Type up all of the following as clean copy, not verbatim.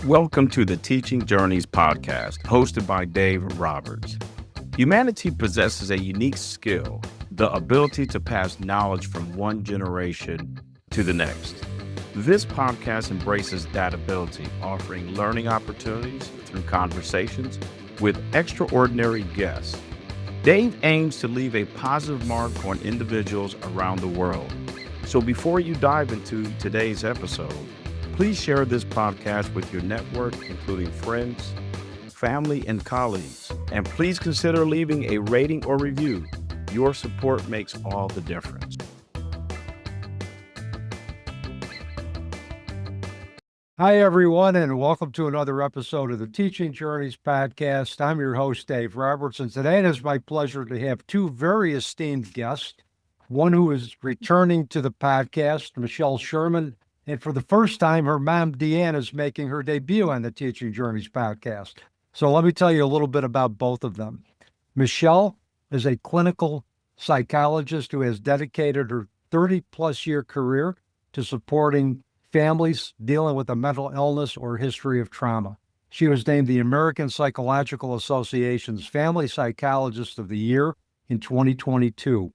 Welcome to the Teaching Journeys podcast, hosted by Dave Roberts. Humanity possesses a unique skill, the ability to pass knowledge from one generation to the next. This podcast embraces that ability, offering learning opportunities through conversations with extraordinary guests. Dave aims to leave a positive mark on individuals around the world. So before you dive into today's episode, please share this podcast with your network, including friends, family, and colleagues. And please consider leaving a rating or review. Your support makes all the difference. Hi, everyone, and welcome to another episode of the Teaching Journeys podcast. I'm your host, Dave Roberts, and today it is my pleasure to have two very esteemed guests. One who is returning to the podcast, Michelle Sherman, and for the first time, her mom, DeAnne, is making her debut on the Teaching Journeys podcast. So let me tell you a little bit about both of them. Michelle is a clinical psychologist who has dedicated her 30-plus year career to supporting families dealing with a mental illness or history of trauma. She was named the American Psychological Association's Family Psychologist of the Year in 2022.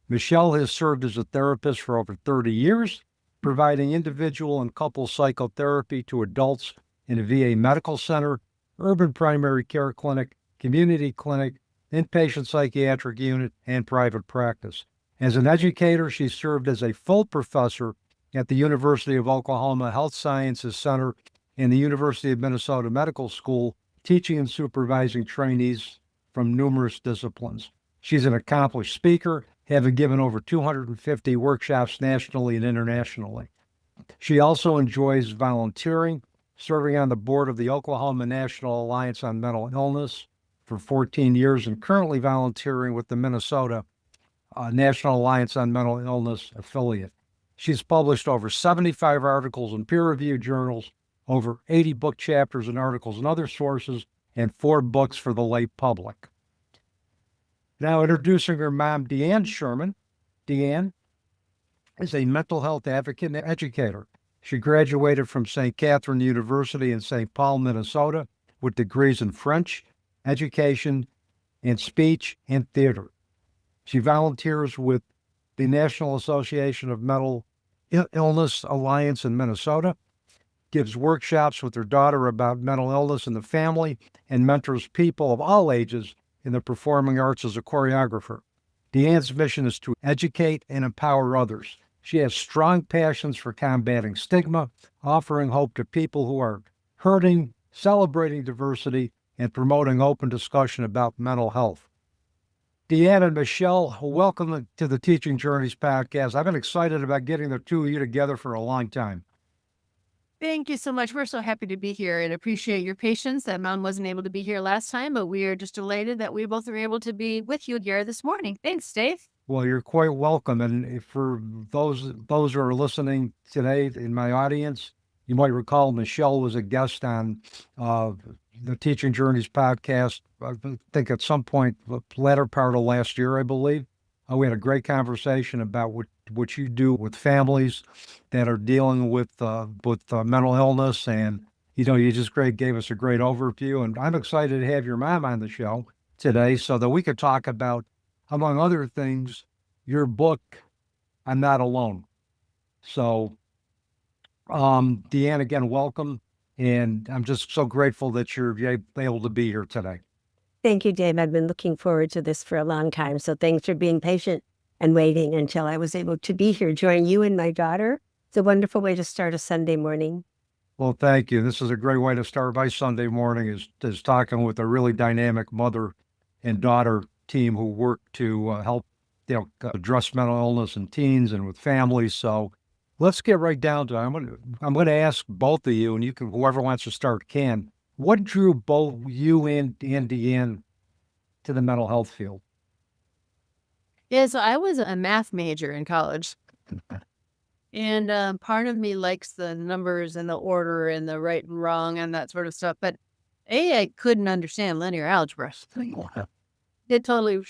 Michelle has served as a therapist for over 30 years, providing individual and couple psychotherapy to adults in a VA medical center, urban primary care clinic, community clinic, inpatient psychiatric unit, and private practice. As an educator, she served as a full professor at the University of Oklahoma Health Sciences Center and the University of Minnesota Medical School, teaching and supervising trainees from numerous disciplines. She's an accomplished speaker, having given over 250 workshops nationally and internationally. She also enjoys volunteering, serving on the board of the Oklahoma National Alliance on Mental Illness for 14 years, and currently volunteering with the Minnesota National Alliance on Mental Illness affiliate. She's published over 75 articles in peer-reviewed journals, over 80 book chapters and articles in other sources, and 4 books for the lay public. Now introducing her mom, DeAnne Sherman. DeAnne is a mental health advocate and educator. She graduated from St. Catherine University in St. Paul, Minnesota, with degrees in French, education, and speech and theater. She volunteers with the National Association of Mental Illness Alliance in Minnesota, gives workshops with her daughter about mental illness in the family, and mentors people of all ages in the performing arts as a choreographer. DeAnne's mission is to educate and empower others. She has strong passions for combating stigma, offering hope to people who are hurting, celebrating diversity, and promoting open discussion about mental health. DeAnne and Michelle, welcome to the Teaching Journeys podcast. I've been excited about getting the two of you together for a long time. Thank you so much. We're so happy to be here and appreciate your patience that Mom wasn't able to be here last time, but we are just delighted that we both are able to be with you here this morning. Thanks, Dave. Well, you're quite welcome. And for those who are listening today in my audience, you might recall Michelle was a guest on the Teaching Journeys podcast, I think at some point, the latter part of last year, I believe. We had a great conversation about what you do with families that are dealing with mental illness, and you just gave us a great overview. And I'm excited to have your mom on the show today so that we could talk about, among other things, your book, I'm Not Alone. So, DeAnne, again, welcome, and I'm just so grateful that you're able to be here today. Thank you, Dave. I've been looking forward to this for a long time. So thanks for being patient and waiting until I was able to be here, join you and my daughter. It's a wonderful way to start a Sunday morning. Well, thank you. This is a great way to start my Sunday morning is talking with a really dynamic mother and daughter team who work to help address mental illness in teens and with families. So let's get right down to it. I'm going to ask both of you, and you can, whoever wants to start can. What drew both you and DeAnne to the mental health field? Yeah, so I was a math major in college. And part of me likes the numbers and the order and the right and wrong and that sort of stuff. But I couldn't understand linear algebra. It totally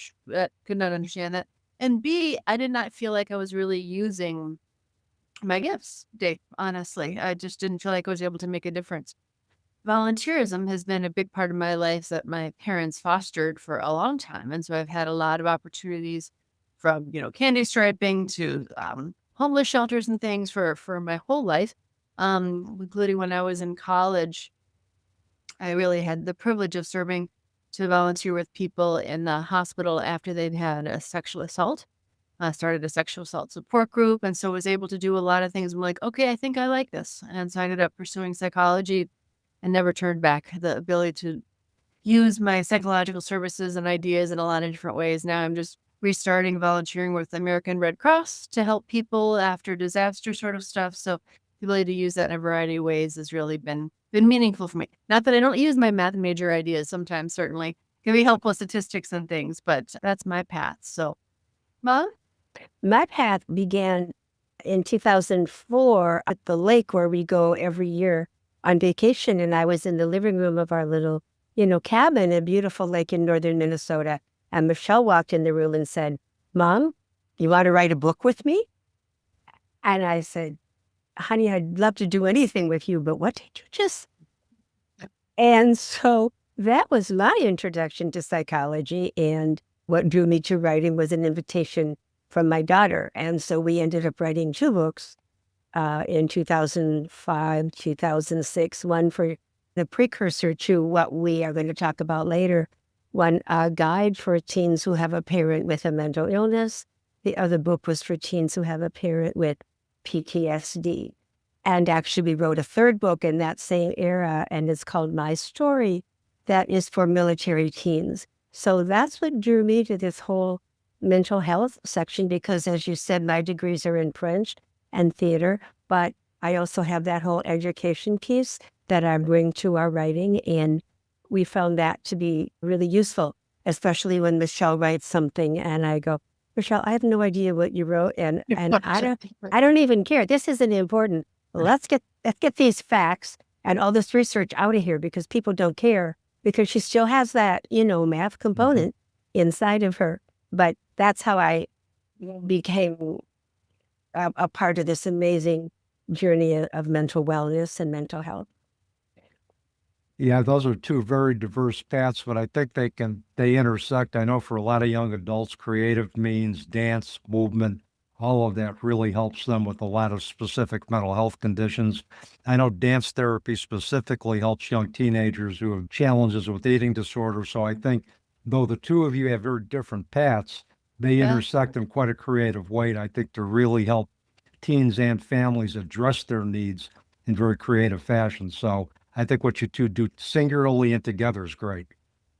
could not understand that. And B, I did not feel like I was really using my gifts, Dave, honestly. I just didn't feel like I was able to make a difference. volunteerism has been a big part of my life that my parents fostered for a long time. And so I've had a lot of opportunities from, candy striping to homeless shelters and things for my whole life, including when I was in college. I really had the privilege of serving to volunteer with people in the hospital after they'd had a sexual assault. I started a sexual assault support group, and so was able to do a lot of things. I'm like, okay, I think I like this. And so I ended up pursuing psychology and never turned back. The ability to use my psychological services and ideas in a lot of different ways. Now I'm just restarting volunteering with the American Red Cross to help people after disaster sort of stuff. So the ability to use that in a variety of ways has really been meaningful for me. Not that I don't use my math major ideas sometimes, certainly can be helpful with statistics and things, but that's my path. So, Mom? My path began in 2004 at the lake where we go every year on vacation. And I was in the living room of our little, cabin, a beautiful lake in northern Minnesota. And Michelle walked in the room and said, Mom, you want to write a book with me? And I said, honey, I'd love to do anything with you, but what did you just... And so that was my introduction to psychology. And what drew me to writing was an invitation from my daughter. And so we ended up writing 2 books in 2005, 2006, one for the precursor to what we are going to talk about later, one a guide for teens who have a parent with a mental illness. The other book was for teens who have a parent with PTSD. And actually, we wrote a 3rd book in that same era, and it's called My Story, that is for military teens. So that's what drew me to this whole mental health section, because as you said, my degrees are in French and theater, but I also have that whole education piece that I bring to our writing. And we found that to be really useful, especially when Michelle writes something and I go, Michelle, I have no idea what you wrote. And I don't even care. This isn't important. Let's get these facts and all this research out of here, because people don't care, because she still has that, math component inside of her. But that's how I became a part of this amazing journey of mental wellness and mental health. Yeah, those are 2 very diverse paths, but I think they intersect. I know for a lot of young adults, creative means, dance, movement, all of that really helps them with a lot of specific mental health conditions. I know dance therapy specifically helps young teenagers who have challenges with eating disorders. So I think though the 2 of you have very different paths, they intersect in quite a creative way. And I think to really help teens and families address their needs in very creative fashion. So I think what you 2 do singularly and together is great.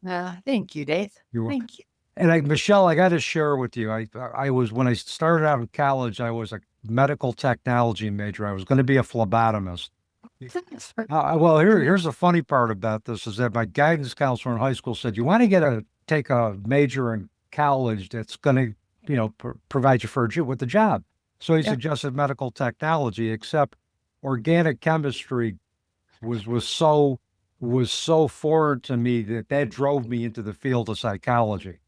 Thank you, Dave. Thank you. And Michelle, I got to share with you, I was, when I started out in college, I was a medical technology major. I was going to be a phlebotomist. Well, here's the funny part about this is that my guidance counselor in high school said, you want to take a major in college that's going to, provide you with a job. So he suggested medical technology, except organic chemistry was so foreign to me that drove me into the field of psychology.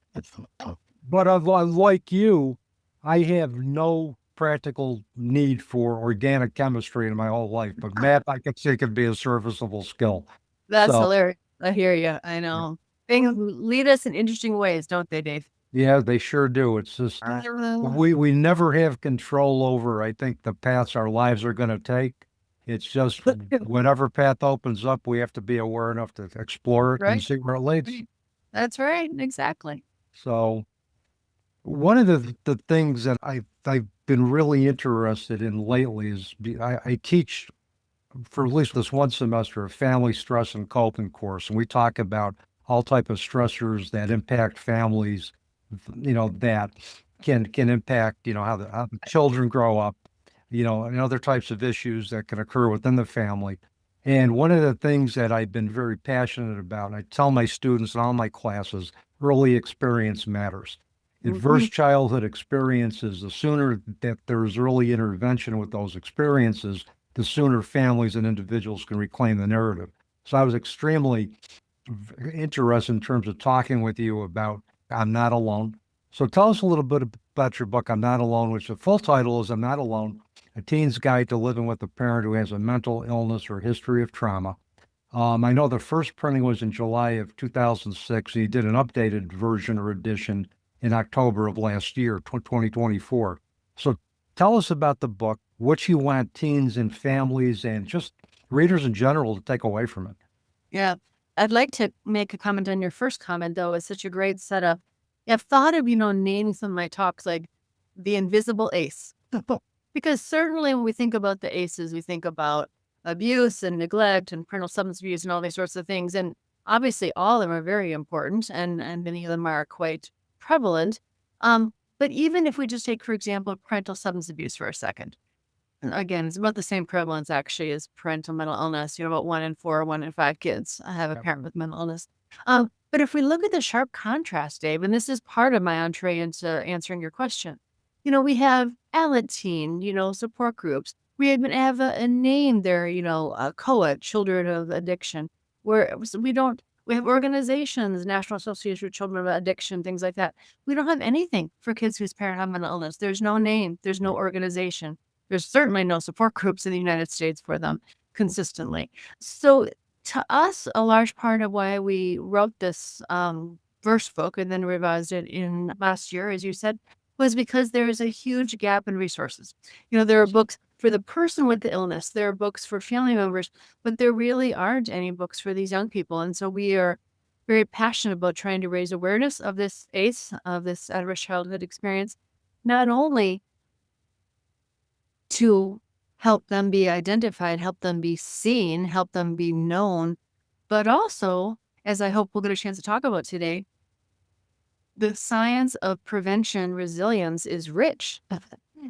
But unlike you, I have no practical need for organic chemistry in my whole life. But math, I could see could be a serviceable skill. That's hilarious. I hear you. I know. Things lead us in interesting ways, don't they, Dave? Yeah, they sure do. It's just we never have control over, I think, the paths our lives are going to take. It's just whatever path opens up, we have to be aware enough to explore it and see where it leads. That's right. Exactly. So one of the things that I've been really interested in lately is I teach for at least this one semester a family stress and coping course, and we talk about all type of stressors that impact families, that can impact, how the children grow up, and other types of issues that can occur within the family. And one of the things that I've been very passionate about, and I tell my students in all my classes, early experience matters. Adverse childhood experiences, the sooner that there's early intervention with those experiences, the sooner families and individuals can reclaim the narrative. So I was extremely interested in terms of talking with you about I'm Not Alone. So tell us a little bit about your book, I'm Not Alone, which the full title is I'm Not Alone, A Teen's Guide to Living with a Parent Who Has a Mental Illness or History of Trauma. I know the first printing was in July of 2006. He did an updated version or edition in October of last year, 2024. So tell us about the book, what you want teens and families and just readers in general to take away from it. Yeah. I'd like to make a comment on your first comment, though. It's such a great setup. I've thought of, naming some of my talks like the invisible ace. Because certainly when we think about the aces, we think about abuse and neglect and parental substance abuse and all these sorts of things. And obviously all of them are very important and many of them are quite prevalent. But even if we just take, for example, parental substance abuse for a second, and again, it's about the same prevalence actually as parental mental illness. About 1 in 4, 1 in 5 kids have a Yep. parent with mental illness. But if we look at the sharp contrast, Dave, and this is part of my entree into answering your question, we have Alateen, support groups. We even have a name there, COA, Children of Addiction, where we have organizations, National Association of Children of Addiction, things like that. We don't have anything for kids whose parent have mental illness. There's no name, there's no organization. There's certainly no support groups in the United States for them consistently. So to us, a large part of why we wrote this first book and then revised it in last year, as you said, was because there is a huge gap in resources. There are books for the person with the illness, there are books for family members, but there really aren't any books for these young people. And so we are very passionate about trying to raise awareness of this ACE, of this adverse childhood experience, not only to help them be identified, help them be seen, help them be known, but also, as I hope we'll get a chance to talk about today, the science of prevention resilience is rich.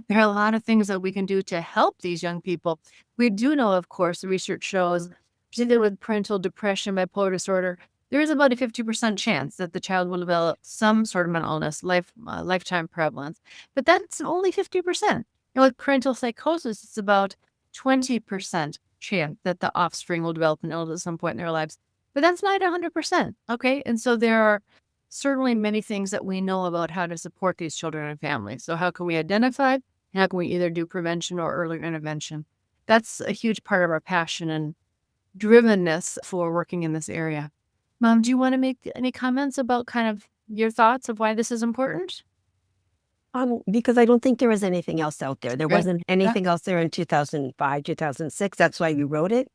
There are a lot of things that we can do to help these young people. We do know, of course, the research shows, particularly with parental depression, bipolar disorder, there is about a 50% chance that the child will develop some sort of mental illness, lifetime prevalence. But that's only 50%. With parental psychosis, it's about 20% chance that the offspring will develop an illness at some point in their lives. But that's not 100%. Okay. And so there are certainly many things that we know about how to support these children and families. So how can we identify? And how can we either do prevention or early intervention? That's a huge part of our passion and drivenness for working in this area. Mom, do you want to make any comments about kind of your thoughts of why this is important? Because I don't think there was anything else out there. There Okay. wasn't anything else there in 2005, 2006. That's why we wrote it.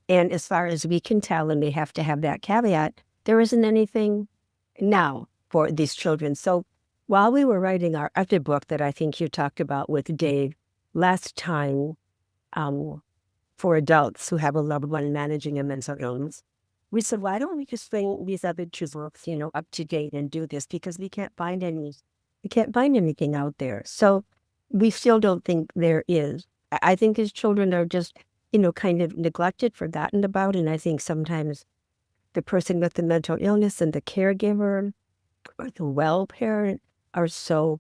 And as far as we can tell, and we have to have that caveat, there isn't anything now for these children. So while we were writing our other book that I think you talked about with Dave last time, for adults who have a loved one managing a mental illness, we said, why don't we just bring these other two books, up to date and do this? Because we can't find anything out there. So we still don't think there is. I think his children are just, kind of neglected, forgotten about. And I think sometimes the person with the mental illness and the caregiver or the well parent are so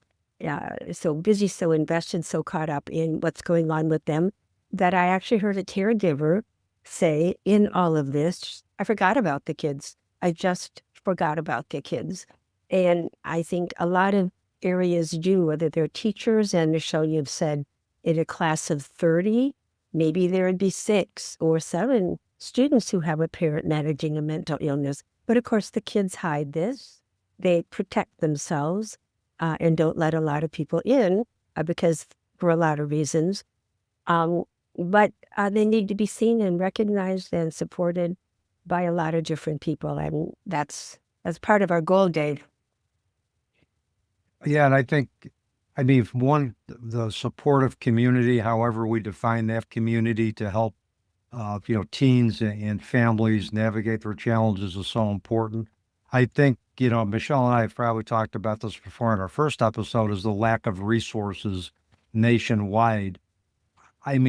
busy, so invested, so caught up in what's going on with them that I actually heard a caregiver say in all of this, I forgot about the kids. I just forgot about the kids. And I think a lot of areas do, whether they're teachers, and Michelle, you've said in a class of 30, maybe there would be 6 or 7 students who have a parent managing a mental illness. But of course, the kids hide this. They protect themselves and don't let a lot of people in because for a lot of reasons. But they need to be seen and recognized and supported by a lot of different people. And that's part of our goal, Dave. Yeah, and I think, the supportive community, however we define that community to help, teens and families navigate their challenges is so important. I think, Michelle and I have probably talked about this before in our first episode, is the lack of resources nationwide. I'm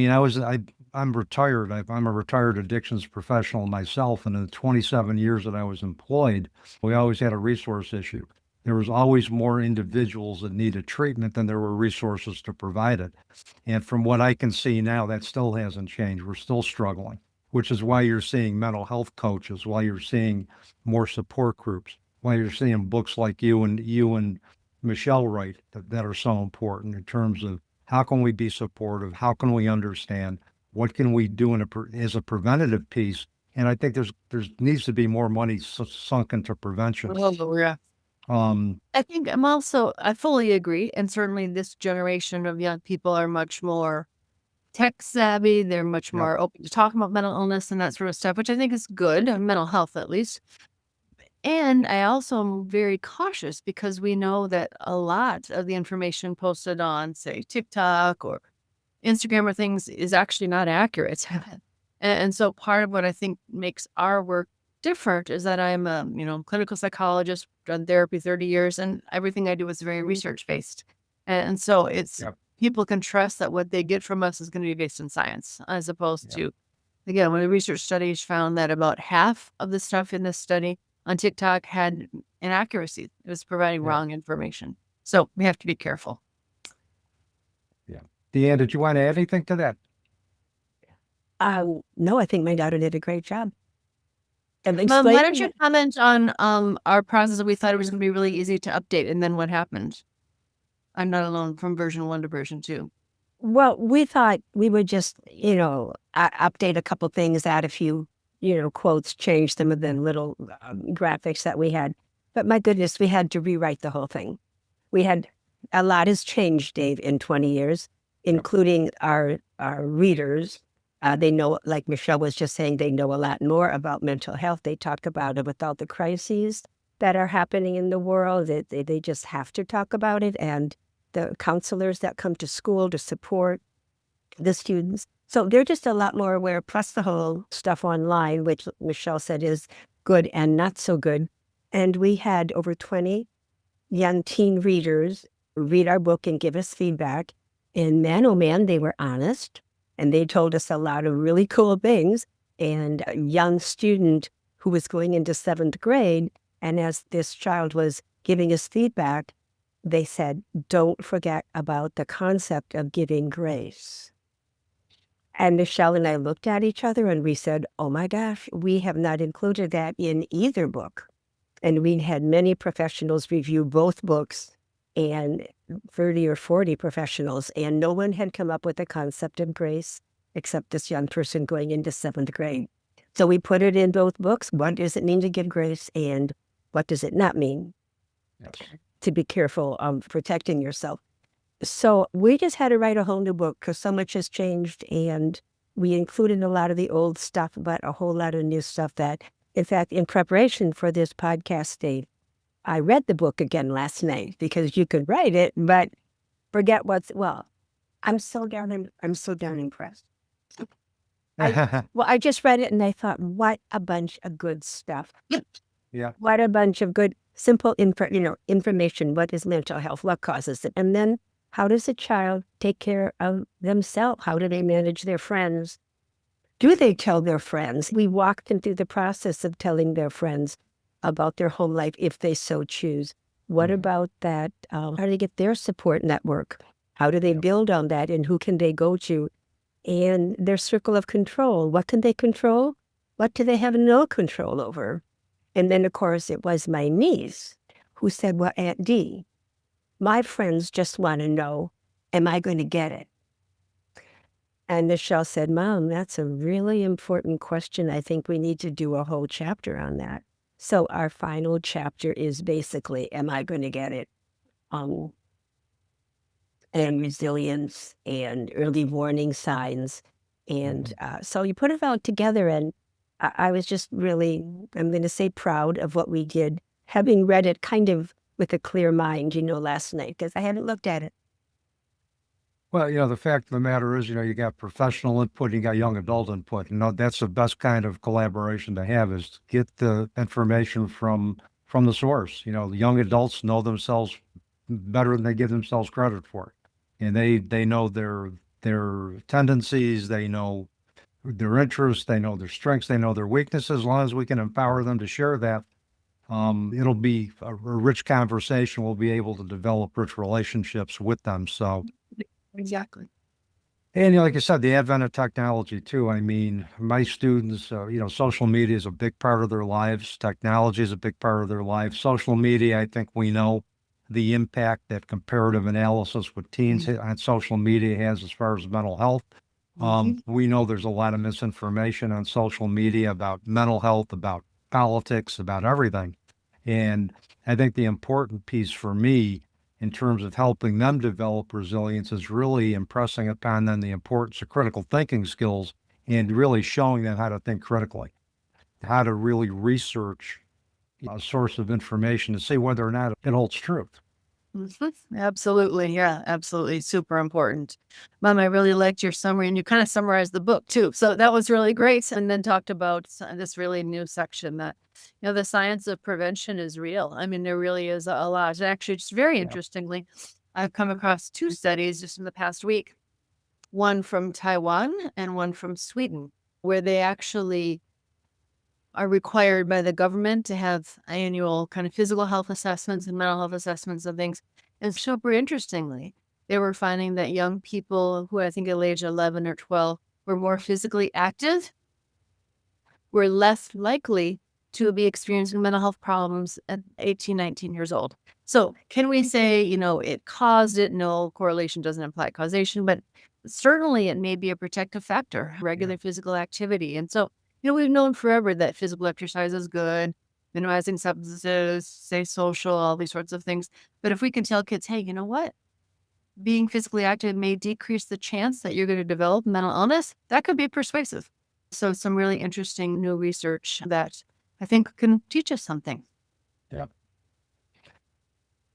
retired. I'm a retired addictions professional myself, and in the 27 years that I was employed, we always had a resource issue. There was always more individuals that needed treatment than there were resources to provide it. And from what I can see now, that still hasn't changed. We're still struggling, which is why you're seeing mental health coaches, why you're seeing more support groups, why you're seeing books like you and Michelle write that are so important in terms of how can we be supportive? How can we understand? What can we do as a preventative piece And I think there's needs to be more money sunk into prevention. Oh, yeah. I think I fully agree. And certainly this generation of young people are much more tech savvy. They're much Yep. more open to talking about mental illness and that sort of stuff, which I think is good, mental health at least. And I also am very cautious because we know that a lot of the information posted on, say, TikTok or Instagram or things is actually not accurate. And so part of what I think makes our work different is that I'm a, clinical psychologist, done therapy 30 years, and everything I do is very research based. And so Yep. people can trust that what they get from us is going to be based in science, as opposed Yep. to, again, when the research studies found that about half of the stuff in this study on TikTok had inaccuracies. It was providing Yeah. wrong information. So we have to be careful. DeAnne, did you want to add anything to that? No, I think my daughter did a great job. And Mom, why don't explaining you it. comment on our process? We thought it was going to be really easy to update, and then what happened? I'm not alone from version 1 to version 2. Well, we thought we would just, update a couple things, add a few, quotes, change some of the little graphics that we had. But my goodness, we had to rewrite the whole thing. A lot has changed, Dave, in 20 years, including our readers. They know, like Michelle was just saying, they know a lot more about mental health. They talk about it with all the crises that are happening in the world. They just have to talk about it. And the counselors that come to school to support the students. So they're just a lot more aware, plus the whole stuff online, which Michelle said is good and not so good. And we had over 20 young teen readers read our book and give us feedback. And man, oh man, they were honest. And they told us a lot of really cool things. And a young student who was going into 7th grade, and as this child was giving us feedback, they said, don't forget about the concept of giving grace. And Michelle and I looked at each other and we said, oh my gosh, we have not included that in either book. And we had many professionals review both books, and 30 or 40 professionals, and no one had come up with the concept of grace except this young person going into 7th grade. So we put it in both books. What does it mean to give grace, and what does it not mean? Yes. To be careful of protecting yourself. So we just had to write a whole new book because so much has changed, and we included a lot of the old stuff, but a whole lot of new stuff that, in fact, in preparation for this podcast, Dave, I read the book again last night because you could write it, but forget I'm so darn impressed. I just read it and I thought, what a bunch of good stuff. Yeah. What a bunch of good, simple information. What is mental health? What causes it? And then how does a child take care of themselves? How do they manage their friends? Do they tell their friends? We walked them through the process of telling their friends about their home life if they so choose. What about that? How do they get their support network? How do they build on that, and who can they go to? And their circle of control. What can they control? What do they have no control over? And then, of course, it was my niece who said, well, Aunt Dee, my friends just want to know, am I going to get it? And Michelle said, Mom, that's a really important question. I think we need to do a whole chapter on that. So our final chapter is basically, am I going to get it? And resilience and early warning signs. And so you put it all together, and I was just really, I'm going to say, proud of what we did, having read it kind of with a clear mind, last night, because I hadn't looked at it. Well, the fact of the matter is, you got professional input, you got young adult input. That's the best kind of collaboration to have, is get the information from the source. The young adults know themselves better than they give themselves credit for. And they know their tendencies, they know their interests, they know their strengths, they know their weaknesses. As long as we can empower them to share that, it'll be a rich conversation. We'll be able to develop rich relationships with them. So. Exactly. And like you said, the advent of technology too. I mean, my students, social media is a big part of their lives. Technology is a big part of their lives. Social media, I think we know the impact that comparative analysis with teens on social media has as far as mental health. We know there's a lot of misinformation on social media about mental health, about politics, about everything. And I think the important piece for me in terms of helping them develop resilience is really impressing upon them the importance of critical thinking skills and really showing them how to think critically, how to really research a source of information to see whether or not it holds truth. Absolutely. Yeah, absolutely. Super important. Mom, I really liked your summary, and you kind of summarized the book too. So that was really great. And then talked about this really new section that, the science of prevention is real. I mean, there really is a lot. And actually, just very interestingly, I've come across two studies just in the past week, one from Taiwan and one from Sweden, where they actually are required by the government to have annual kind of physical health assessments and mental health assessments and things. And super interestingly, they were finding that young people who I think at age 11 or 12 were more physically active, were less likely to be experiencing mental health problems at 18, 19 years old. So can we say, it caused it? No, correlation doesn't imply causation, but certainly it may be a protective factor, regular physical activity. And so we've known forever that physical exercise is good, minimizing substances, stay social, all these sorts of things. But if we can tell kids, hey, you know what? Being physically active may decrease the chance that you're going to develop mental illness, that could be persuasive. So some really interesting new research that I think can teach us something.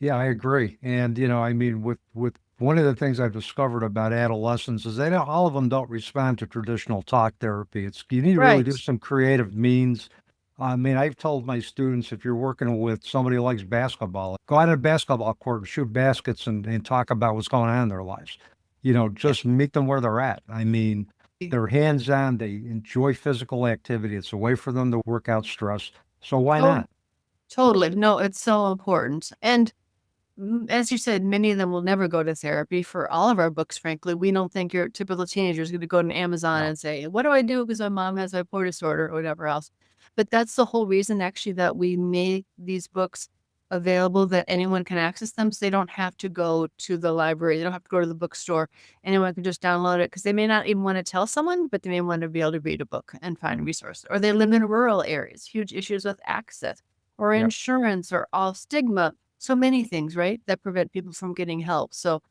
Yeah, I agree. And, I mean, with one of the things I've discovered about adolescents is all of them don't respond to traditional talk therapy. You need to really do some creative means. I mean, I've told my students, if you're working with somebody who likes basketball, go out on a basketball court and shoot baskets and talk about what's going on in their lives. Just meet them where they're at. I mean, they're hands-on, they enjoy physical activity. It's a way for them to work out stress. So why not? Totally. No, it's so important. And as you said, many of them will never go to therapy. For all of our books, frankly, we don't think your typical teenager is going to go to Amazon and say, what do I do because my mom has bipolar disorder or whatever else. But that's the whole reason, actually, that we make these books available, that anyone can access them. So they don't have to go to the library. They don't have to go to the bookstore. Anyone can just download it because they may not even want to tell someone, but they may want to be able to read a book and find resources. Or they live in rural areas, huge issues with access or insurance or all stigma. So many things, right, that prevent people from getting help. So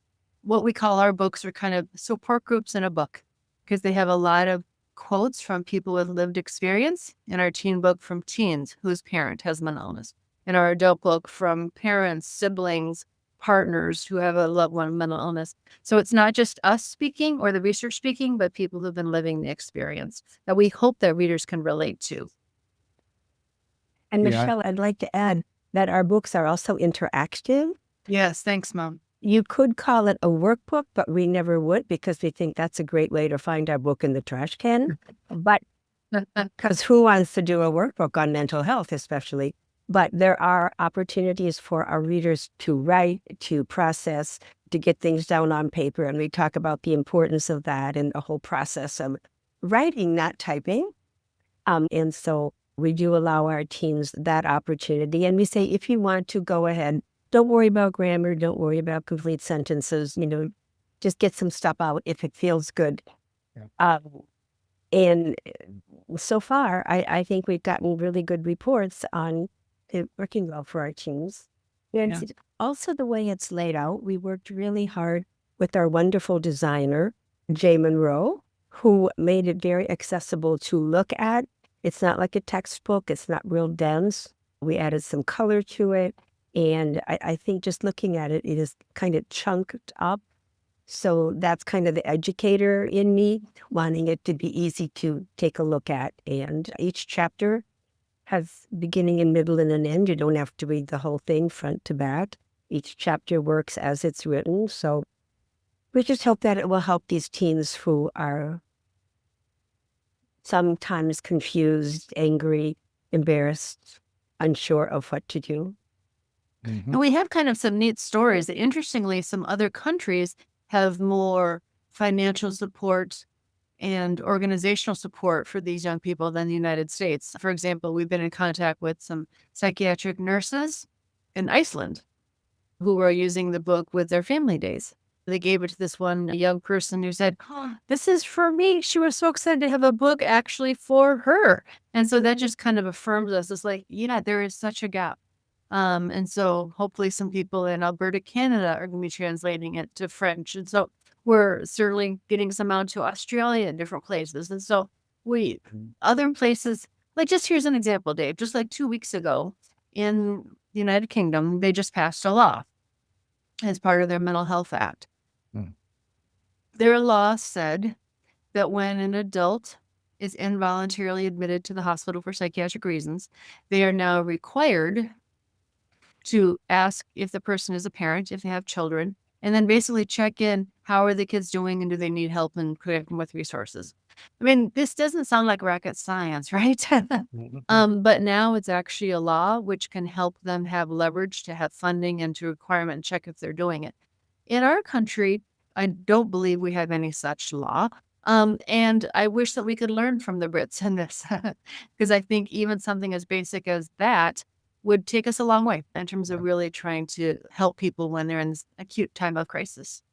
what we call our books are kind of support groups in a book, because they have a lot of quotes from people with lived experience. In our teen book, from teens whose parent has mental illness. In our adult book, from parents, siblings, partners who have a loved one with mental illness. So it's not just us speaking or the research speaking, but people who've been living the experience that we hope that readers can relate to. And Michelle, I'd like to add that our books are also interactive. Yes, thanks, Mom. You could call it a workbook, but we never would, because we think that's a great way to find our book in the trash can. But because who wants to do a workbook on mental health, especially? But there are opportunities for our readers to write, to process, to get things down on paper. And we talk about the importance of that and the whole process of writing, not typing. And so we do allow our teens that opportunity. And we say, if you want to, go ahead. Don't worry about grammar. Don't worry about complete sentences. Just get some stuff out if it feels good. And so far, I think we've gotten really good reports on it working well for our teens. And also the way it's laid out, we worked really hard with our wonderful designer, Jay Monroe, who made it very accessible to look at. It's not like a textbook. It's not real dense. We added some color to it. And I think just looking at it, it is kind of chunked up. So that's kind of the educator in me, wanting it to be easy to take a look at. And each chapter has beginning and middle and an end. You don't have to read the whole thing front to back. Each chapter works as it's written. So we just hope that it will help these teens who are sometimes confused, angry, embarrassed, unsure of what to do. Mm-hmm. And we have kind of some neat stories. Interestingly, some other countries have more financial support and organizational support for these young people than the United States. For example, we've been in contact with some psychiatric nurses in Iceland who are using the book with their family days. They gave it to this one young person who said, "Oh, this is for me." She was so excited to have a book actually for her. And so that just kind of affirms us. It's like, yeah, there is such a gap. And so hopefully some people in Alberta, Canada are going to be translating it to French. And so we're certainly getting some out to Australia and different places. And so other places, like just here's an example, Dave, just like 2 weeks ago in the United Kingdom, they just passed a law as part of their Mental Health Act. Hmm. Their law said that when an adult is involuntarily admitted to the hospital for psychiatric reasons, they are now required to ask if the person is a parent, if they have children, and then basically check in, how are the kids doing and do they need help and connect them with resources. I mean, this doesn't sound like rocket science, right? But now it's actually a law which can help them have leverage to have funding and to requirement and check if they're doing it. In our country, I don't believe we have any such law. And I wish that we could learn from the Brits in this, because I think even something as basic as that would take us a long way in terms of really trying to help people when they're in this acute time of crisis.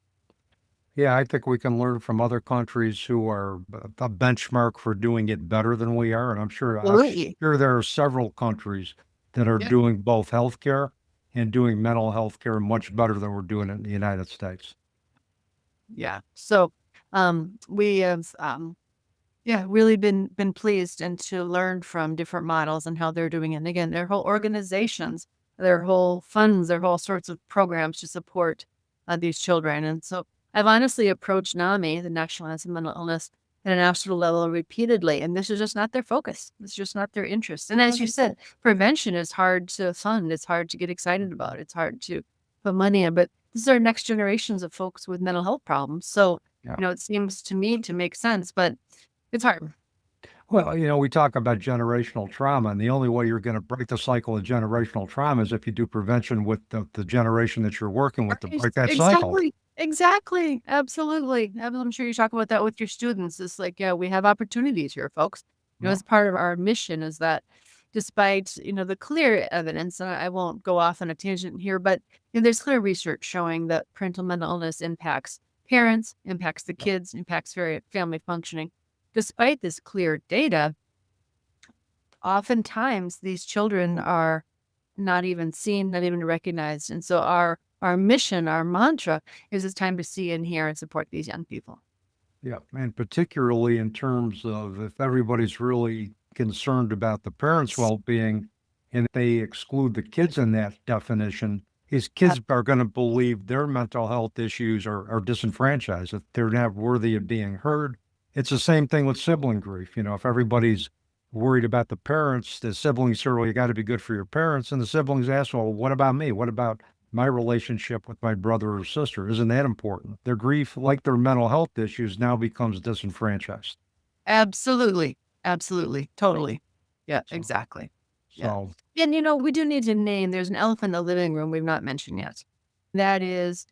Yeah, I think we can learn from other countries who are a benchmark for doing it better than we are. And I'm Absolutely. sure there are several countries that are Yeah. doing both healthcare and doing mental health care much better than we're doing it in the United States. Yeah. So we have really been pleased and to learn from different models and how they're doing it. And again, their whole organizations, their whole funds, their whole sorts of programs to support these children. And so I've honestly approached NAMI, the National Alliance on Mental Illness, at a national level repeatedly, and this is just not their focus. It's just not their interest. And as you said, prevention is hard to fund. It's hard to get excited about. It's hard to put money in. But this is our next generations of folks with mental health problems. So, Yeah. it seems to me to make sense, but it's hard. Well, we talk about generational trauma, and the only way you're going to break the cycle of generational trauma is if you do prevention with the generation that you're working with to Right. break that cycle. Exactly. Absolutely. I'm sure you talk about that with your students. It's like, yeah, we have opportunities here, folks. Yeah. As part of our mission is that despite, the clear evidence, and I won't go off on a tangent here, but there's clear research showing that parental mental illness impacts parents, impacts the kids, impacts family functioning. Despite this clear data, oftentimes these children are not even seen, not even recognized. And so our mission, our mantra is it's time to see and hear and support these young people. Yeah, and particularly in terms of if everybody's really concerned about the parents' well-being and they exclude the kids in that definition, these kids are going to believe their mental health issues are disenfranchised, that they're not worthy of being heard. It's the same thing with sibling grief. If everybody's worried about the parents, the siblings say, well, you got to be good for your parents. And the siblings ask, well, what about me? What about my relationship with my brother or sister? Isn't that important? Their grief, like their mental health issues, now becomes disenfranchised. Absolutely. Absolutely. Totally. Yeah, So- exactly. Yeah. So, And, we do need to name, there's an elephant in the living room we've not mentioned yet. That is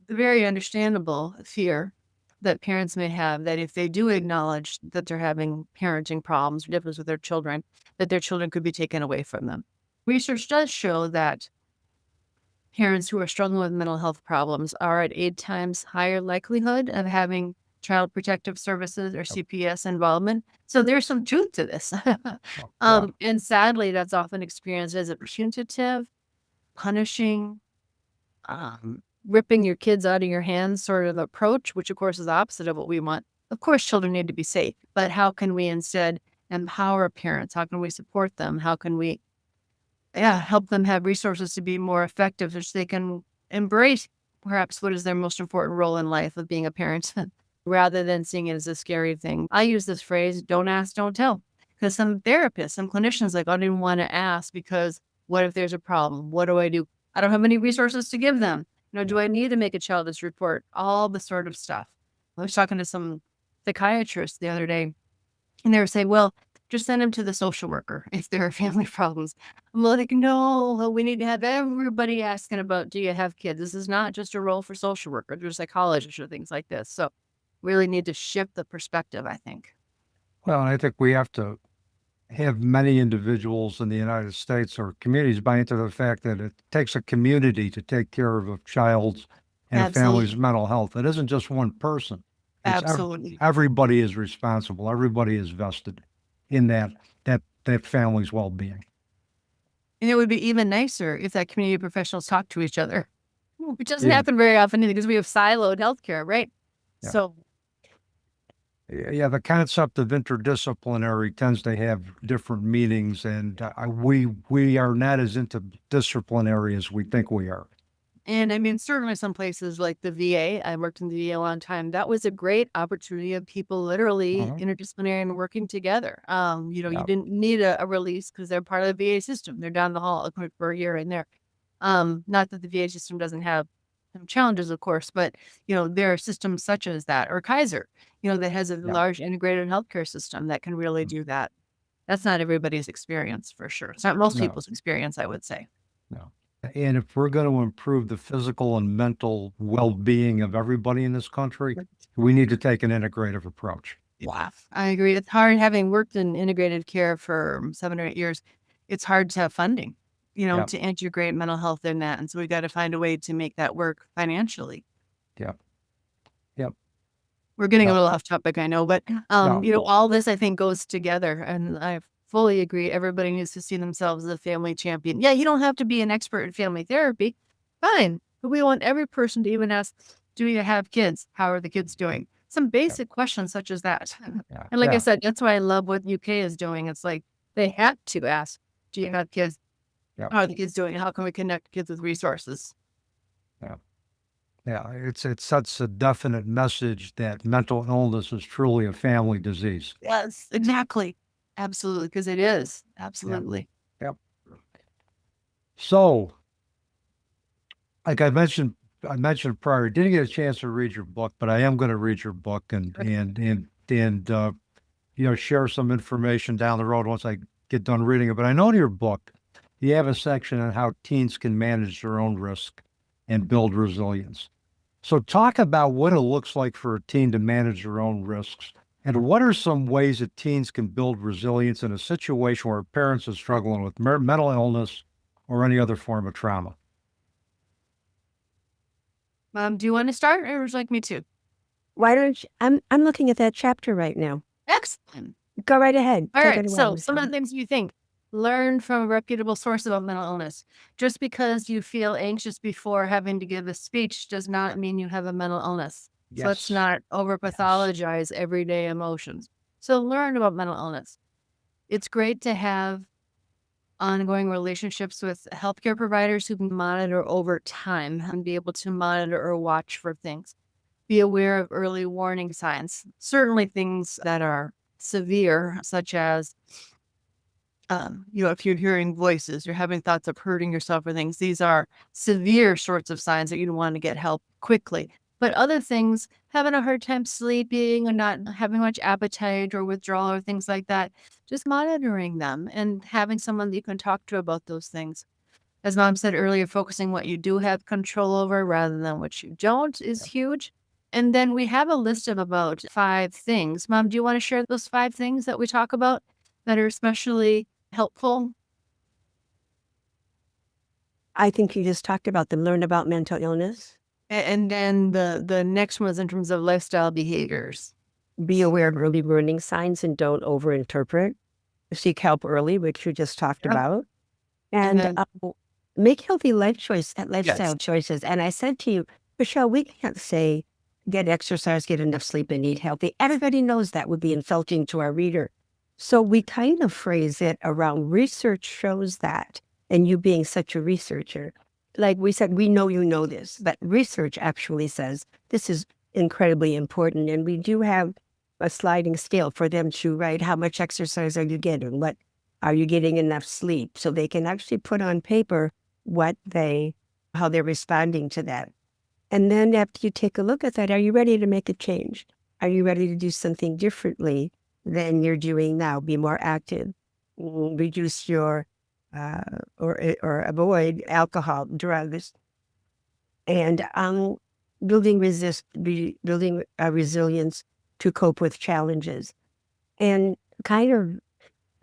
the very understandable fear that parents may have that if they do acknowledge that they're having parenting problems or difficulties with their children, that their children could be taken away from them. Research does show that parents who are struggling with mental health problems are at 8 times higher likelihood of having child protective services or CPS involvement. So there's some truth to this. yeah. And sadly, that's often experienced as a punitive, punishing, ripping your kids out of your hands sort of approach, which of course is the opposite of what we want. Of course, children need to be safe, but how can we instead empower parents? How can we support them? How can we help them have resources to be more effective so they can embrace perhaps what is their most important role in life of being a parent rather than seeing it as a scary thing. I use this phrase, don't ask, don't tell. Because some therapists, some clinicians, like, I don't even want to ask because what if there's a problem? What do I do? I don't have any resources to give them. Do I need to make a childless report? All the sort of stuff. I was talking to some psychiatrists the other day, and they were saying, well, just send them to the social worker if there are family problems. I'm like, no, we need to have everybody asking about, do you have kids? This is not just a role for social workers or psychologists or things like this. So really need to shift the perspective, I think. Well, I think we have to have many individuals in the United States or communities buy into the fact that it takes a community to take care of a child's and a family's Absolutely. mental health. It isn't just one person. It's Absolutely. everybody is responsible. Everybody is vested in that family's well-being. And it would be even nicer if that community professionals talk to each other. It doesn't Yeah. happen very often either because we have siloed healthcare, right? Yeah. So Yeah, the concept of interdisciplinary tends to have different meanings, and we are not as interdisciplinary as we think we are. And I mean, certainly some places like the VA, I worked in the VA a long time. That was a great opportunity of people literally Mhm. interdisciplinary and working together. You Yeah. didn't need a release because they're part of the VA system. They're down the hall for a year in there. Not that the VA system doesn't have some challenges, of course, but there are systems such as that, or Kaiser, that has a Yeah. large integrated healthcare system that can really do that. That's not everybody's experience for sure. It's not most No. people's experience, I would say. No. And if we're going to improve the physical and mental well-being of everybody in this country, we need to take an integrative approach. Wow. I agree. It's hard having worked in integrated care for 7 or 8 years. It's hard to have funding, Yeah. to integrate mental health in that. And so we got to find a way to make that work financially. Yep. Yep. We're getting a Yep. little off topic, I know, but No. all this I think goes together, and I fully agree. Everybody needs to see themselves as a family champion. Yeah, you don't have to be an expert in family therapy. Fine. But we want every person to even ask, do you have kids? How are the kids doing? Some basic questions such as that. Yeah. And like I Yeah. said, that's why I love what UK is doing. It's like they have to ask, do you have kids? Yep. How are the kids doing? How can we connect kids with resources? Yeah. It sets a definite message that mental illness is truly a family disease. Yes, exactly. Absolutely. Because it is. Absolutely. Yep. So, like I mentioned prior, didn't get a chance to read your book, but I am going to read your book and share some information down the road once I get done reading it. But I know in your book, you have a section on how teens can manage their own risk and build resilience. So talk about what it looks like for a teen to manage their own risks, and what are some ways that teens can build resilience in a situation where parents are struggling with mental illness or any other form of trauma. Do you want to start, or would you like me to? Why don't you? I'm looking at that chapter right now. Excellent. Go right ahead. All Take right. it away, So some of Michelle. the things you think. Learn from a reputable source about mental illness. Just because you feel anxious before having to give a speech does not mean you have a mental illness. So let's Yes. not over pathologize everyday emotions. So learn about mental illness. It's great to have ongoing relationships with healthcare providers who can monitor over time and be able to monitor or watch for things. Be aware of early warning signs. Certainly things that are severe, such as if you're hearing voices, you're having thoughts of hurting yourself or things, these are severe sorts of signs that you want to get help quickly. But other things, having a hard time sleeping or not having much appetite or withdrawal or things like that, just monitoring them and having someone that you can talk to about those things. As Mom said earlier, focusing what you do have control over rather than what you don't is huge. And then we have a list of about 5 things. Mom, do you want to share those 5 things that we talk about that are especially helpful? I think you just talked about them. Learn about mental illness. And then the next one is in terms of lifestyle behaviors. Be aware of early warning signs and don't overinterpret. Seek help early, which you just talked Yeah. about. And And then, make healthy lifestyle yes, choices. And I said to you, Michelle, we can't say get exercise, get enough sleep, and eat healthy. Everybody knows that would be insulting to our reader. So we kind of phrase it around research shows that, and you being such a researcher, like we said, we know you know this, but research actually says this is incredibly important. And we do have a sliding scale for them to write how much exercise are you getting, what are you getting enough sleep, so they can actually put on paper how they're responding to that. And then after you take a look at that, are you ready to make a change? Are you ready to do something differently than you're doing now? Be more active, reduce your or avoid alcohol, drugs, and building resilience to cope with challenges. And kind of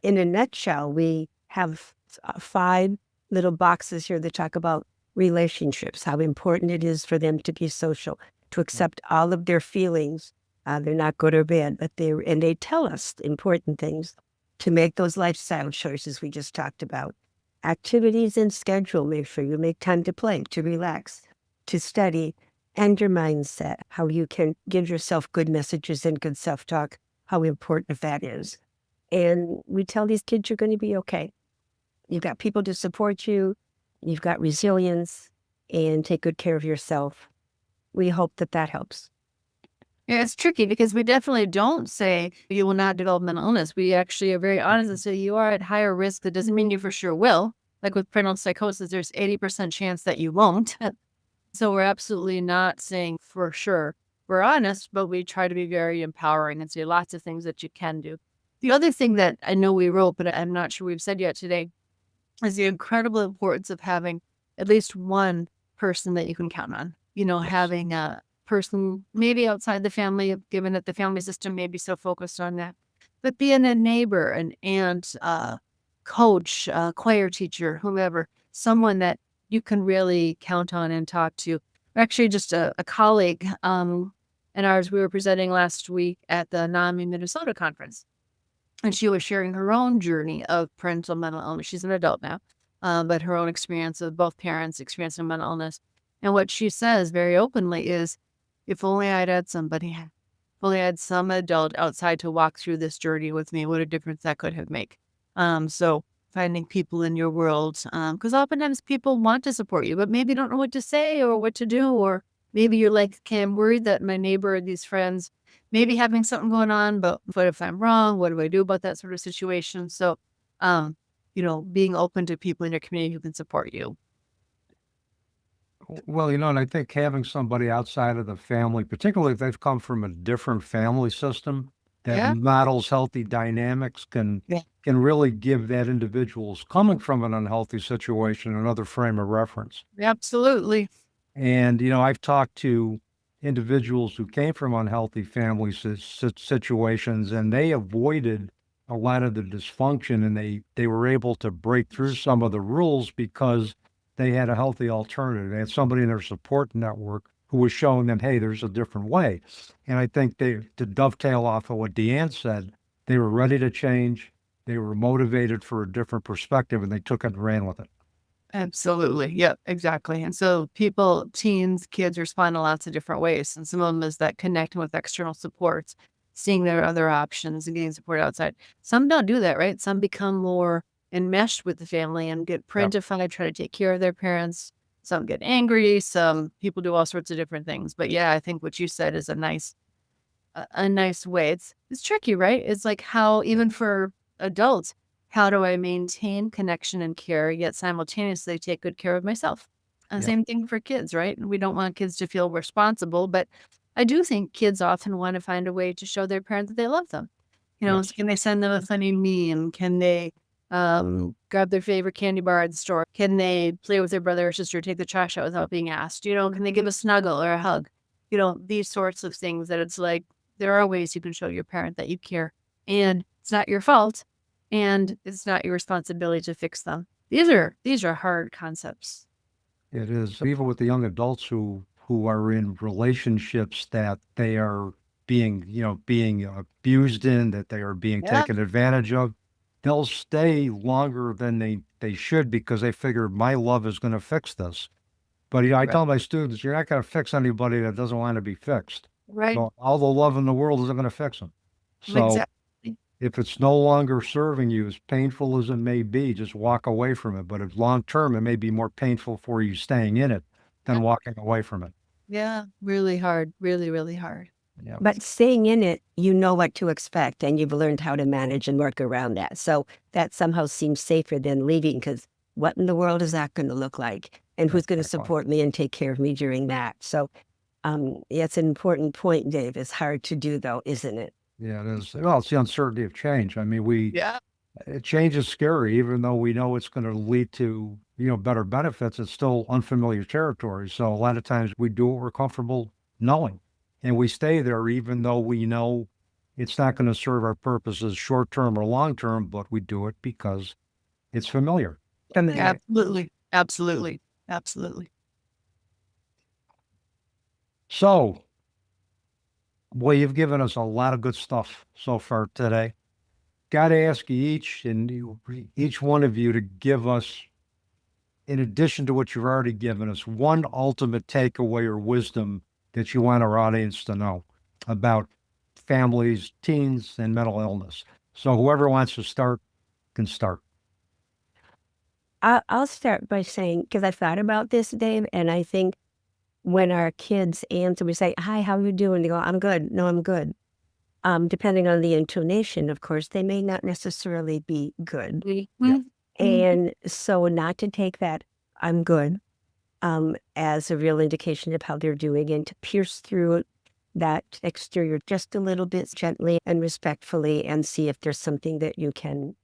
in a nutshell, we have 5 little boxes here that talk about relationships, how important it is for them to be social, to accept all of their feelings. They're not good or bad, but they tell us important things, to make those lifestyle choices we just talked about. Activities and schedule, make sure you make time to play, to relax, to study, and your mindset, how you can give yourself good messages and good self-talk, how important that is. And we tell these kids you're going to be okay. You've got people to support you. You've got resilience, and take good care of yourself. We hope that helps. Yeah, it's tricky because we definitely don't say you will not develop mental illness. We actually are very honest and say you are at higher risk. That doesn't mean you for sure will. Like with prenatal psychosis, there's 80% chance that you won't. So we're absolutely not saying for sure. We're honest, but we try to be very empowering and say lots of things that you can do. The other thing that I know we wrote, but I'm not sure we've said yet today, is the incredible importance of having at least one person that you can count on. Having a person maybe outside the family, given that the family system may be so focused on that, but being a neighbor, an aunt, coach, choir teacher, whomever, someone that you can really count on and talk to. Actually, just a colleague and ours, we were presenting last week at the NAMI Minnesota conference. And she was sharing her own journey of parental mental illness. She's an adult now, but her own experience of both parents experiencing mental illness. And what she says very openly is, if only I'd had somebody, if only I had some adult outside to walk through this journey with me, what a difference that could have made. So finding people in your world, because oftentimes people want to support you, but maybe don't know what to say or what to do, or maybe you're like, okay, I'm worried that my neighbor or these friends maybe having something going on, but what if I'm wrong? What do I do about that sort of situation? So, being open to people in your community who can support you. Well, and I think having somebody outside of the family, particularly if they've come from a different family system that Yeah. models healthy dynamics, can really give that individual who's coming from an unhealthy situation another frame of reference. Absolutely. And, I've talked to individuals who came from unhealthy family situations, and they avoided a lot of the dysfunction, and they were able to break through some of the rules because they had a healthy alternative. They had somebody in their support network who was showing them, hey, there's a different way. And I think to dovetail off of what DeAnne said, they were ready to change. They were motivated for a different perspective, and they took it and ran with it. Absolutely. Yep, exactly. And so people, teens, kids respond in lots of different ways. And some of them is that connecting with external supports, seeing their other options and getting support outside. Some don't do that, right? Some become more enmeshed with the family and get parentified, try to take care of their parents. Some get angry. Some people do all sorts of different things. But yeah, I think what you said is a nice way. It's tricky, right? It's like how, even for adults, how do I maintain connection and care, yet simultaneously take good care of myself? And same thing for kids, right? We don't want kids to feel responsible, but I do think kids often want to find a way to show their parents that they love them. Can they send them a funny meme? Can they grab their favorite candy bar at the store? Can they play with their brother or sister, take the trash out without being asked? Can they give a snuggle or a hug? These sorts of things that it's like, there are ways you can show your parent that you care, and it's not your fault. And it's not your responsibility to fix them. These are hard concepts. It is. Even with the young adults who are in relationships that they are being abused in, that they are being taken advantage of, they'll stay longer than they should because they figure my love is going to fix this. But I tell my students, you're not going to fix anybody that doesn't want to be fixed. Right. So all the love in the world isn't going to fix them. So Exactly. if it's no longer serving you, as painful as it may be, just walk away from it. But if long term, it may be more painful for you staying in it than walking away from it. Yeah, really hard, really, really hard. Yeah. But staying in it, you know what to expect, and you've learned how to manage and work around that. So that somehow seems safer than leaving, because what in the world is that going to look like? And who's going to support me and take care of me during that? So it's an important point, Dave. It's hard to do, though, isn't it? Yeah, it is. Well, it's the uncertainty of change. I mean, change is scary, even though we know it's going to lead to, better benefits. It's still unfamiliar territory. So a lot of times we do what we're comfortable knowing, and we stay there, even though we know it's not going to serve our purposes short term or long term, but we do it because it's familiar. Absolutely. Absolutely. Absolutely. So, boy, you've given us a lot of good stuff so far today. Got to ask you each one of you to give us, in addition to what you've already given us, one ultimate takeaway or wisdom that you want our audience to know about families, teens, and mental illness. So whoever wants to start can start. I'll start by saying, because I thought about this, Dave, and I think when our kids answer, we say, "Hi, how you doing?" They go, "I'm good." "No, I'm good." Depending on the intonation, of course, they may not necessarily be good. Mhm. And so not to take that "I'm good" as a real indication of how they're doing, and to pierce through that exterior just a little bit gently and respectfully, and see if there's something that you can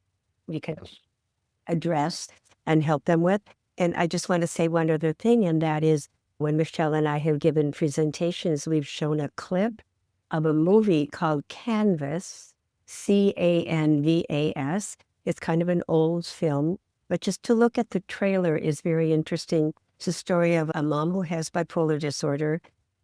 address and help them with. And I just want to say one other thing, and that is, when Michelle and I have given presentations, we've shown a clip of a movie called Canvas, Canvas. It's kind of an old film, but just to look at the trailer is very interesting. It's a story of a mom who has bipolar disorder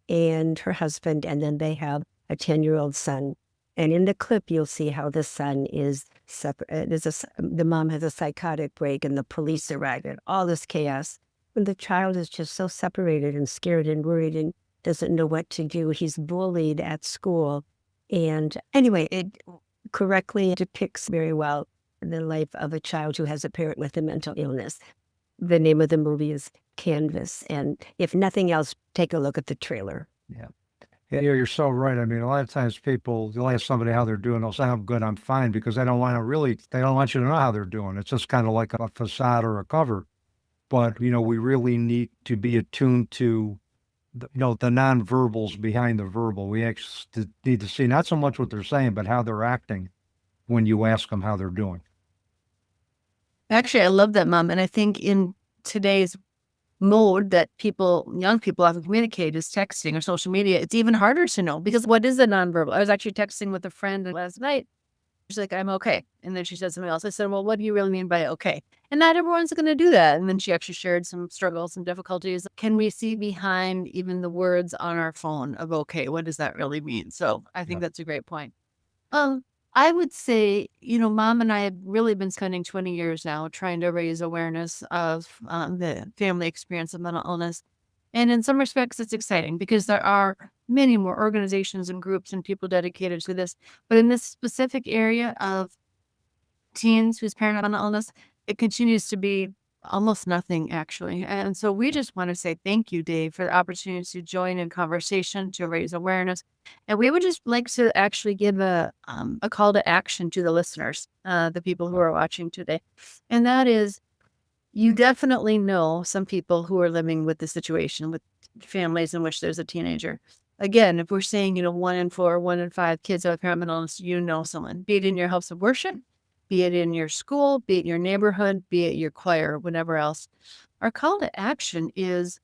and her husband, and then they have a 10-year-old son. And in the clip, you'll see how the son is separate. The mom has a psychotic break, and the police arrive, and all this chaos. And the child is just so separated and scared and worried and doesn't know what to do. He's bullied at school. And anyway, it correctly depicts very well the life of a child who has a parent with a mental illness. The name of the movie is Canvas. And if nothing else, take a look at the trailer. Yeah. Yeah, you're so right. I mean, a lot of times you'll ask somebody how they're doing. They'll say, "I'm good, I'm fine," because they don't want you to know how they're doing. It's just kind of like a facade or a cover. But, we really need to be attuned to, the nonverbals behind the verbal. We actually need to see not so much what they're saying, but how they're acting when you ask them how they're doing. Actually, I love that, Mom. And I think in today's mode that young people often communicate is texting or social media, it's even harder to know, because what is a nonverbal? I was actually texting with a friend last night. She's like, "I'm okay." And then she said something else. I said, "Well, what do you really mean by okay?" And not everyone's going to do that. And then she actually shared some struggles and difficulties. Can we see behind even the words on our phone of okay? What does that really mean? So I think Yeah. that's a great point. I would say, Mom and I have really been spending 20 years now trying to raise awareness of the family experience of mental illness. And in some respects, it's exciting because there are many more organizations and groups and people dedicated to this. But in this specific area of teens whose parent have mental illness, it continues to be almost nothing, actually. And so we just want to say thank you, Dave, for the opportunity to join in conversation, to raise awareness. And we would just like to actually give a call to action to the listeners, the people who are watching today. And that is, you definitely know some people who are living with the situation, with families in which there's a teenager. Again, if we're saying, 1 in 4, 1 in 5 kids have parent mental illness, someone, be it in your house of worship, be it in your school, be it in your neighborhood, be it your choir, whatever else. Our call to action is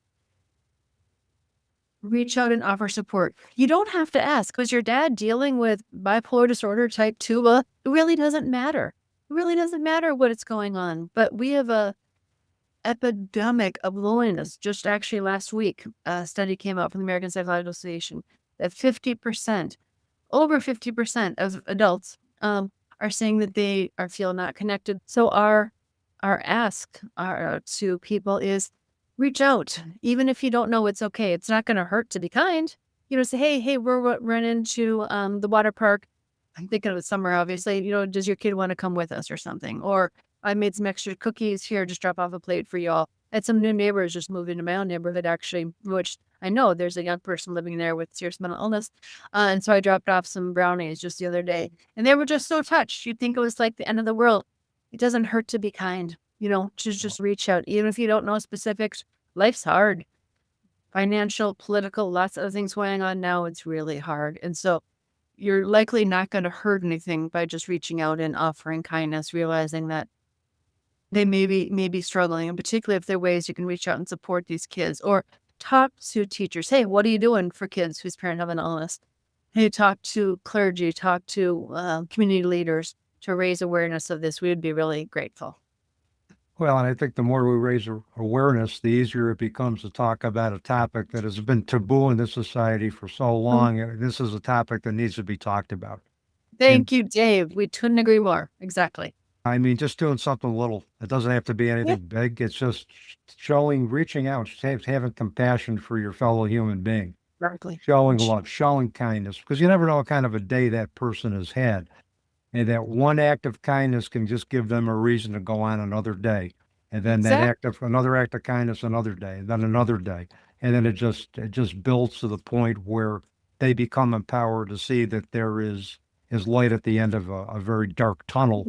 reach out and offer support. You don't have to ask, was your dad dealing with bipolar disorder type 2? Well, it really doesn't matter. It really doesn't matter what is going on. But we have a epidemic of loneliness. Just actually last week, a study came out from the American Psychological Association that 50%, over 50% of adults are saying that they feel not connected. So our ask to people is reach out. Even if you don't know, it's okay. It's not going to hurt to be kind. Say, hey, we're running to the water park. I'm thinking of the summer, obviously. Does your kid want to come with us or something? Or I made some extra cookies here. Just drop off a plate for y'all. I had some new neighbors just moved into my own neighborhood, actually, which I know there's a young person living there with serious mental illness. And so I dropped off some brownies just the other day. And they were just so touched. You'd think it was like the end of the world. It doesn't hurt to be kind, to just reach out. Even if you don't know specifics, life's hard. Financial, political, lots of other things going on now. It's really hard. And so you're likely not going to hurt anything by just reaching out and offering kindness, realizing that they may be struggling, and particularly if there are ways you can reach out and support these kids, or talk to teachers. Hey, what are you doing for kids whose parents have an illness? Hey, talk to clergy, talk to community leaders to raise awareness of this. We would be really grateful. Well, and I think the more we raise awareness, the easier it becomes to talk about a topic that has been taboo in this society for so long. And this is a topic that needs to be talked about. And Thank you, Dave. We couldn't agree more. Exactly. I mean, just doing something little. It doesn't have to be Yeah. anything big. It's just reaching out, having compassion for your fellow human being, Exactly. showing love, showing kindness, because you never know what kind of a day that person has had. And that one act of kindness can just give them a reason to go on another day. And then Exactly. another act of kindness another day, and then another day. And then it just builds to the point where they become empowered to see that there is light at the end of a very dark tunnel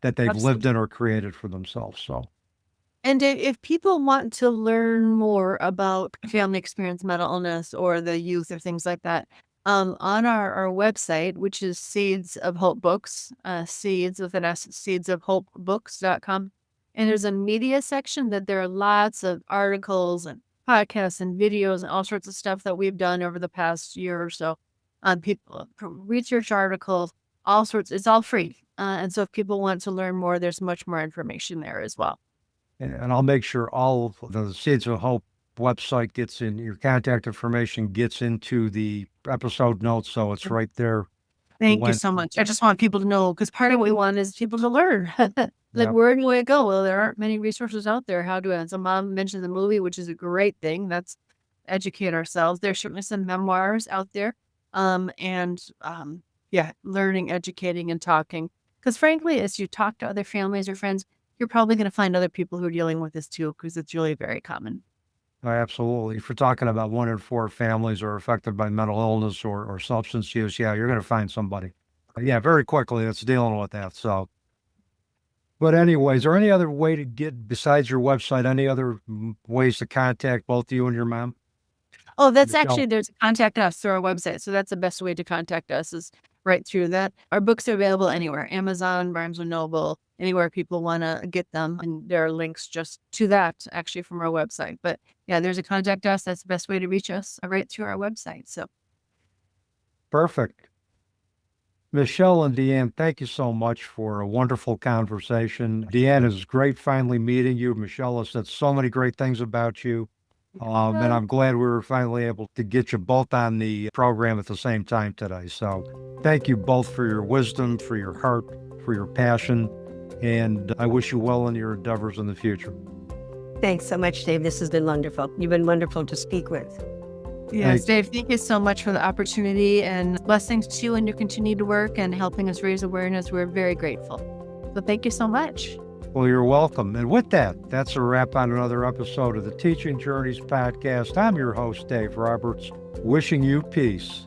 that they've lived Absolutely. in or created for themselves. So And if people want to learn more about family experience mental illness or the youth or things like that, on our website, which is Seeds of Hope Books, seeds with an S, seedsofhopebooks.com. And there's a media section that there are lots of articles and podcasts and videos and all sorts of stuff that we've done over the past year or so. People research articles, all sorts. It's all free. And so if people want to learn more, there's much more information there as well. and I'll make sure all of the Seeds of Hope website gets in, your contact information gets into the episode notes, so it's right there. Thank you so much. I just want people to know, because part of what we want is people to learn. Like, Yeah. where do I go? Well, there aren't many resources out there. How do I? So mom mentioned the movie, which is a great thing. That's educate ourselves. There's certainly some memoirs out there. Yeah, learning, educating, and talking. Because frankly, as you talk to other families or friends, you're probably going to find other people who are dealing with this too, because it's really very common. Absolutely. If you're talking about 1 in 4 families are affected by mental illness or substance use, yeah, you're going to find somebody. Yeah, very quickly that's dealing with that. So, but anyways, is there any other way to get, besides your website, any other ways to contact both you and your mom? Oh, that's Michelle? actually, there's contact us through our website. So that's the best way to contact us is right through that. Our books are available anywhere, Amazon, Barnes and Noble, anywhere people want to get them. And there are links just to that actually from our website. But yeah, there's a contact us. That's the best way to reach us right through our website. So Perfect. Michelle and DeAnne, thank you so much for a wonderful conversation. DeAnne, it's great finally meeting you. Michelle has said so many great things about you. And I'm glad we were finally able to get you both on the program at the same time today. So thank you both for your wisdom, for your heart, for your passion, and I wish you well in your endeavors in the future. Thanks so much, Dave. This has been wonderful. You've been wonderful to speak with. yes, Dave, thank you so much for the opportunity and blessings to you and your continued work and helping us raise awareness. We're very grateful. So thank you so much. Well, you're welcome. And with that, that's a wrap on another episode of the Teaching Journeys podcast. I'm your host, Dave Roberts, wishing you peace.